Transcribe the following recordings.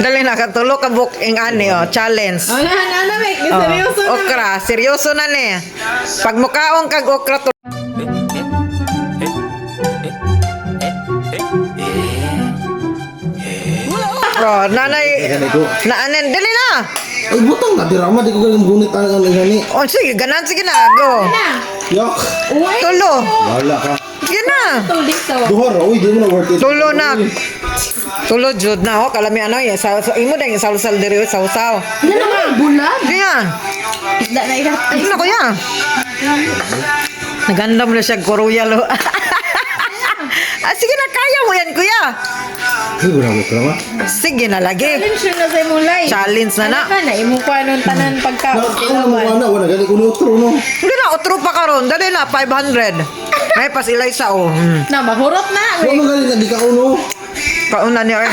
Dali na katulo ka book ing ani challenge. Ano, Mek? Seryoso na. Okra, seryoso na ni. Pag mukaong kag okra to. Oh, nanay, naanen, dali na. Ay, butang na, dirama, di ko galing gunit ang gani. Oh, sige, ganan, sige na, go. Yak! Uy, Tulo. Wala ka. Sige na. tulik to. Duhar, uy, di mo na worth it. Tulo na. Tulo, Jud na, oh, kalami ano, imo dahil sal-sal diri, saw-saw. Ano naman, bulat? Sige na. Isda na iratay. Ano, kuya? Naganda mo na siya, kuruya, lo. Sige na, kaya mo yan, kuya. Ay, wala ko ma. Sige na, lagi. Challenge na sa imong Challenge na na. Ano ka na, imong kuha nung tanan pagkaon. Ano mo ana, wala gani ko nutro, no? Hindi na, otro pa karon. Dali na, 500. Ay, pas ilay sa, oh. Na, mahurot na. Wala mo gani na di ka uno. Kauna niya, eh.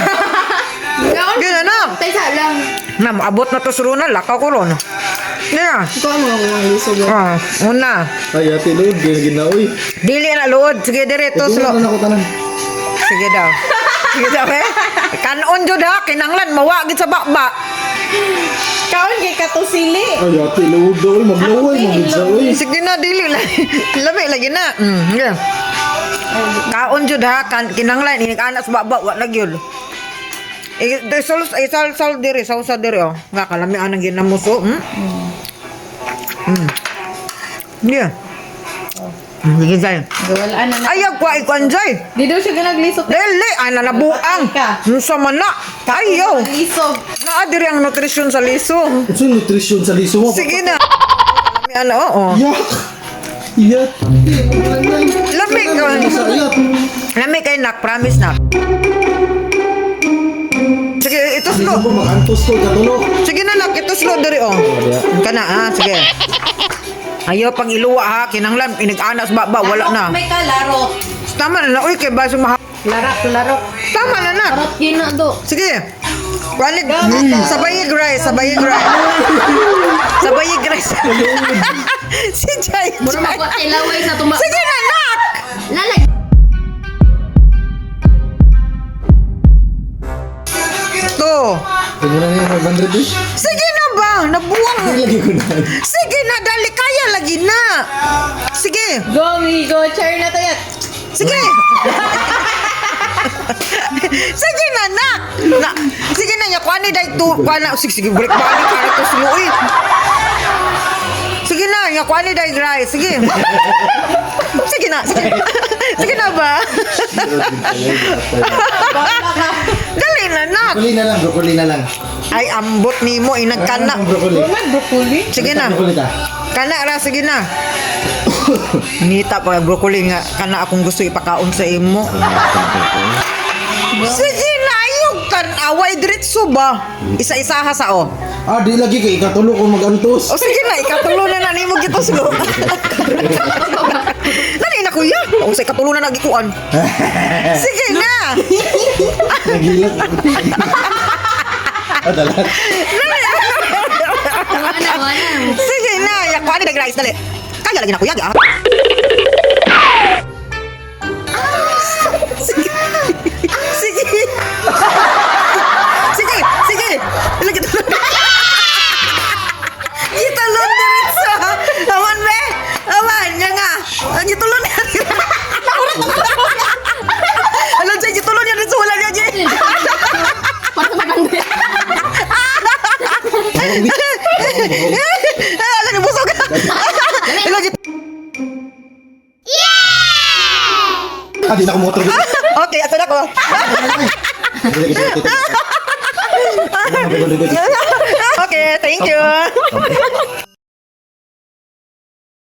Gaon. Gina na. Tay sa lang. Na, maabot na to sa runa, lakaw ko ron. Gina. Ikaw mo ang liso mo. Una. Ay, ate load, gina uy. Dili na luod. Sige, direto, Ito slow. na ako tanan. Sige daw. Sige daw, eh. Kanon jud ha, kinanglan, mawagid sa bakba. Kaon kay katusili. Ay, ate load, uy, maglaway, magidsa, uy. Sige na, dili lang. Lami, lagi na. Yeah. Kaon jud ha, kinanglan, inig-anak sa bakba, wala gyud. Isal diri, sausa diri, oh. Nga, kalami anang ginamuso. Yeah. Sige, Jay. Wala na na. Ayaw ko, ikuan, Jay. Di daw siya ganaglisot. Dili, ay nanabuang. Sa mana. Ayaw. Lisog. Naadiri ang nutrisyon sa liso. Ito yung nutrition sa liso mo. Sige na. Ano, oo. Yak! Yak! Lami ka. Yak! Lami kay nak, promise nak. Sige, ito Hindi slow. ko mag-antos ko, katulog. Sige na nak, ito slow diri, oh. Kana, ha, sige. Ayaw pang iluwa, ha. Kinanglan, inig-anak sa baba, wala na. May kalaro. Tama na na, uy, kay baso maha. Larok. Tama na na. Karot yun na do. Sige. Walig, sabayig rice, sabayig rice. Sabayig rice. Si Jai. Mura makuha tilaway sa tumba. Sige na, nak. Lalag. To. Tingnan na yung 500 eh. Sige na ba? Nabuwang. Lagi ko na. Sige na, dali. Kaya lagi na. Sige. Go, we go. Char na tayo. Sige. Sige na, nak. Na. Sige na, ya. Kuha ni dahi to. Kuha na. Sige, balik-balik. Para to suluoy. Sige na, ya. Kuha ni dahi rice. Sige. Sige na. Sige. Sige na ba? Dali na, nak. Broccoli na lang. Ay, ambot ni mo. Inagkana. Broccoli. Man, broccoli. Sige na. Broccoli ka. Kana ra, sige na. Nita pa broccoli nga kana akong gusto ipakaon sa imo. Sige na, ayog kan away diretso ba? Isa-isaha sa o. Ah, di lagi kay ikatulo ko mag-antos. O sige na, ikatulo na nimo gito slo. Dali na kuya. O sa ikatulo na nagikuan. Sige na. Nagilat. Ah, dalat. Wala. Sige na, yakuan ni rice dali. Kaya lagi na kuya. Sige. Sige. Sige, sige. Lagi to. Gitalon diretso. Awan be. Awan nya nga. Gitulon niya. Alam siya gitulon niya diretso wala niya. Para maganda. Alam ni busog. Lagi. Ah, di na ako motor. Okay, ato na ko. Okay, thank you.